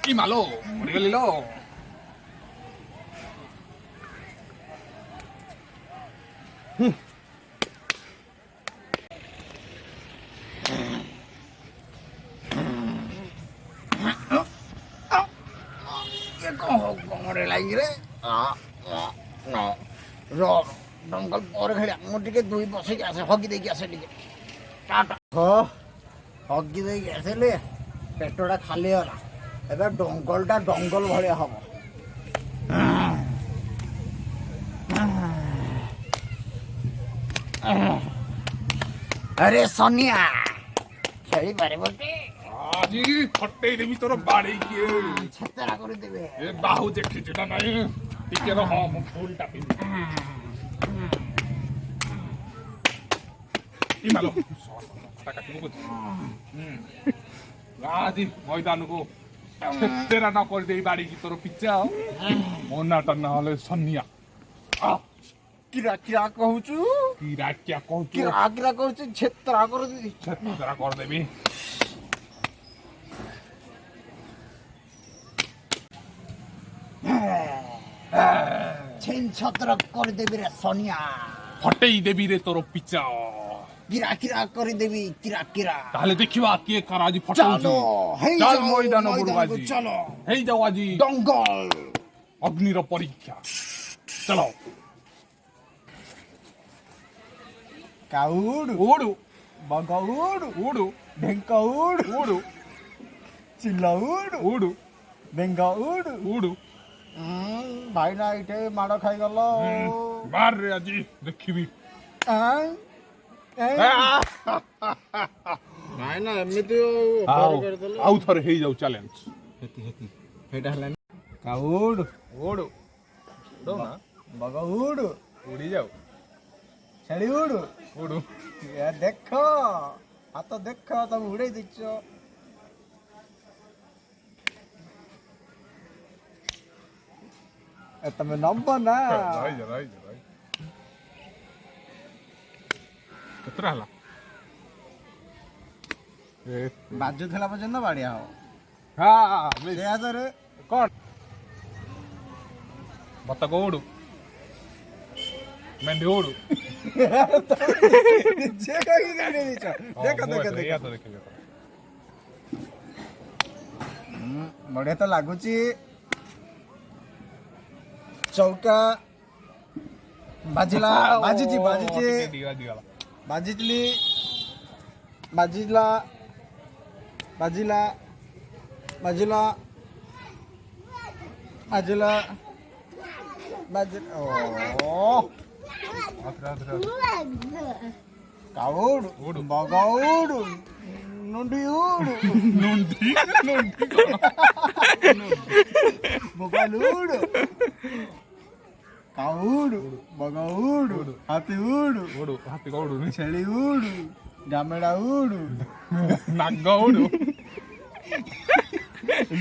কি মালো মরে গেলিল କଣରେ ଲାଗିରେ ଡଙ୍ଗଲ ପରେ ଖେଳିଆ ମୁଁ ଟିକେ ଦୁଇ ବସିକି ଆସେ ହଗି ଦେଇକି ଆସେ ଟିକେ ହଗି ଦେଇକି ଆସିଲେ ପେଟଟା ଖାଲି ହେଲା ଏବେ ଡଙ୍ଗଲଟା ଡଙ୍ଗଲ ଭଳିଆ ହବ ଆରେ ସନିଆ ଖେଳି ପାରିବ କି ଆଜି ଫଟେଇ ଦେବି ତୋର ବାଡେଇକି ଛେତରା କରିଦେବେ ଏ ବାହୁ ଦେଖିଛୁ ନା ନାଇଁ ଟିକେ ରହ ମୁଁ ଫୁଲଟା ପିନ୍ଧି କି ମାଲୋ ଆଜି ମଇଦାନକୁ ଛେତେରା ନ କରିଦେଇ ବାଡିକି ତୋର ପିଚା ମନାଟା ନହେଲେ ସନିଆ କିରା କିରା କହୁଛୁ କିରା କିରା କହୁଛୁ କିରା କିରା କହୁଛୁ ଛେତରା କରିଦେବି ଛେତେରା କରିଦେବି ଛେନ୍ ଛତ୍ର କରିଦେବି ରେ ସନିଆ ଫଟେଇ ଦେବି ରେ ତୋର ପିଚା କିରା କିରା କରିଦେବି କିରା କିରା ତାହେଲେ ଦେଖିବା କିଏ କାର ଆଜି ଫଟଉଛି ଚାଲ ମଇଦାନ ଉପରକୁ ଆଜି ଚାଲ ହେଇଯାଉ ଆଜି ଡଙ୍ଗଲ ଅଗ୍ନିର ପରୀକ୍ଷା ଚାଲ କାଉଡୁ ଓଡୁ ବଗ ଉଡୁ ଓଡୁ ଢେଙ୍କ ଉଡୁ ଓଡୁ ଚିଲ ଉଡୁ ଓଡୁ ବେଙ୍ଗ ଉଡୁ ଓଡୁ ଭାଇନା ଏଇଠି ମାଡ଼ ଖାଇଗଲ ମାରରେ ଆଜି ଦେଖିବି ଭାଇନା ଏମିତି ଆଉ ଥରେ ହେଇଯାଉ ଚ୍ୟାଲେଞ୍ଜ ସେଇଟା ହେଲାନି କାଉଡୁ ଓଡୁ ଦଉନା ବଗ ଉଡୁ ଉଡି ଯାଉ ଛେଳି ଉଡୁ ଓଡୁ ଦେଖ ହାତ ଦେଖ ତମେ ଉଡେଇ ଦେଇଛ ତମେ ନବ ନା କେତେଟା ହେଲା ବାଜୁଥିଲା ପର୍ଯ୍ୟନ୍ତ ବାଡିଆ ହବ କଣ ବତକ ଓଡୁ ମେଣ୍ଢି ଓଡୁ ବଢିଆ ତ ଲାଗୁଛି ଚୌକା ବାଜିଲା ବାଜିଛି ବାଜିଥିଲି ବାଜିଲା ବାଜିଲା ବାଜିଲା ବାଜିଲା ବାଜିଲା କାଉଡୁ ବଗ ଉଡୁ ନୁଣ୍ଡି ଉଡୁ ମୋବାଇଲ ଉଡୁ କାଉଡୁ ବଗ ଉଡୁ ହାତୀ ଉଡୁ ହାତୀ ଉଡୁ ଛେଳି ଉଡୁ ଡାମେଡା ଉଡୁ ନାଗ ଉଡୁ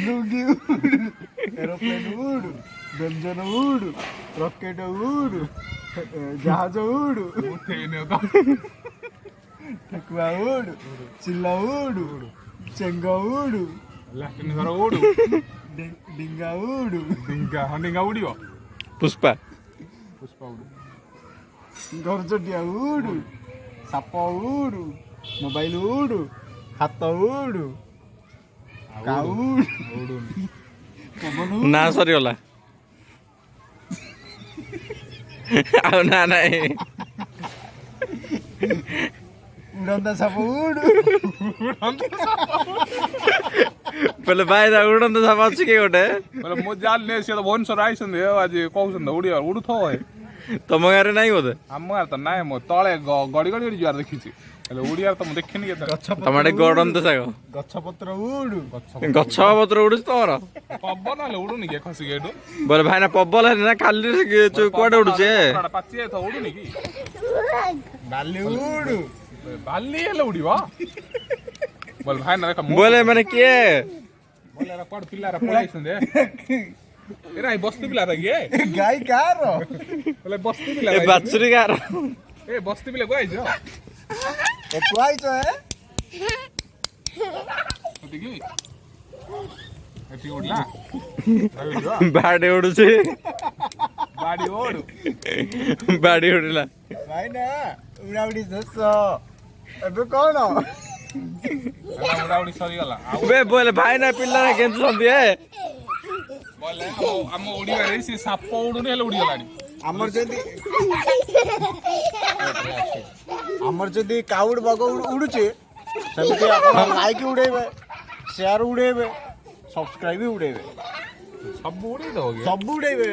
ଲୁଙ୍ଗି ଉଡୁ ଏରୋପ୍ଲେନ ଉଡୁ ବ୍ୟଞ୍ଜନ ଉଡୁ ରକେଟ ଉଡୁ ଜାହାଜ ଉଡୁ ଠେକୁଆ ଉଡୁ ଚିଲ ଉଡୁ ଚେଙ୍ଗ ଉଡୁ ଲାଟିନ ଘର ଉଡୁ ଡିଙ୍ଗା ଉଡୁ ଡିଙ୍ଗା ଉଡିବ ପୁଷ୍ପା ଉଡୁ ଘରଚଟିଆ ଉଡୁ ସାପ ଉଡୁ ମୋବାଇଲ ଉଡୁ ହାତ ଉଡୁ କାଉ ନା ସରିଗଲା ଆଉ ନା ନାଇଁ ଉଡ଼ନ୍ତା ସାପ ଉଡୁ ବୋଲେ ଭାଇ ଉଡ଼ନ୍ତା ସାପ ଅଛି କି ଗୋଟେ ବୋଲେ ମୁଁ ଜାଣିନି ସେ ତ ଭୁବନେଶ୍ୱର ଆଇଛନ୍ତି ଆଜି କହୁଛନ୍ତି ଉଡିବା ଉଡୁଥିବ ତମ ଗାଁରେ ନାଇଁ ବୋଧେ ଆମ ଗାଁରେ ତ ନାଇଁ ମୁଁ ତଳେ ଗଡି ଯିବାର ଦେଖିଛି ହେଲେ ଉଡିଆର ତ ମୁଁ ଦେଖିନି କେତେ ତମ ଆଡେ ଗଡନ୍ତା ଶାଗ ଗଛ ପତ୍ର ଉଡୁ ଗଛ ପତ୍ର ଉଡୁଛି ତମର ପବନ ହେଲେ ଉଡୁନି କି ଖସିକି ଏଠୁ ବୋଲେ ଭାଇନା ପବନ ହେଲେ ନା ଖାଲି କୁଆଡେ ଉଡୁଛି ପାଚି ଯାଇଥିବ ଉଡୁନି କି ବାଲି ଉଡୁ ବାଲି ହେଲେ ଉଡିବ ବୋଲେ ଭାଇନା ଦେଖ ବୋଲେ ମାନେ କିଏ ବୋଲେ କୁଆଡେ ପିଲାରା ପଳେଇଛନ୍ତି ଏରା ବସ୍ତି ପିଲାରା କିଏ ଗାଈ କାର ବୋଲେ ବସ୍ତି ପିଲା ବାଛୁରୀ ଗାର ଏ ବସ୍ତି ପିଲା କୁଆଇଛ କୁଆଇଛ ଏଠି ଉଡ଼ିଲା ବାଡି ଉଡୁଛି ବାଡ଼ି ଓଡୁ ବାଡି ଉଡିଲା ଭାଇ ନା ଉଡାଉଡି ଶେଷ ଏବେ କଣ ଉଡ଼ାଉଡ଼ି ସରିଗଲା ଆଉ ବେ ବୋଇଲେ ଭାଇ ନା ପିଲା କେଞ୍ଚୁଛନ୍ତି ବୋଲେ ଆମ ଉଡ଼ିବାରେ ସେ ସାପ ଉଡ଼ୁନି ହେଲେ ଉଡ଼ିଗଲାଣି ଆମର ଯଦି କାଉଡ ବଗ ଉଡୁଛି ସେମିତି ଆପଣ ଲାଇକ୍ ଉଡେଇବେ ସେୟାର ଉଡେଇବେ ସବସ୍କ୍ରାଇବ ବି ଉଡେଇବେ ସବୁ ଉଡ଼େଇ ଦେବ କି ସବୁ ଉଡେଇବେ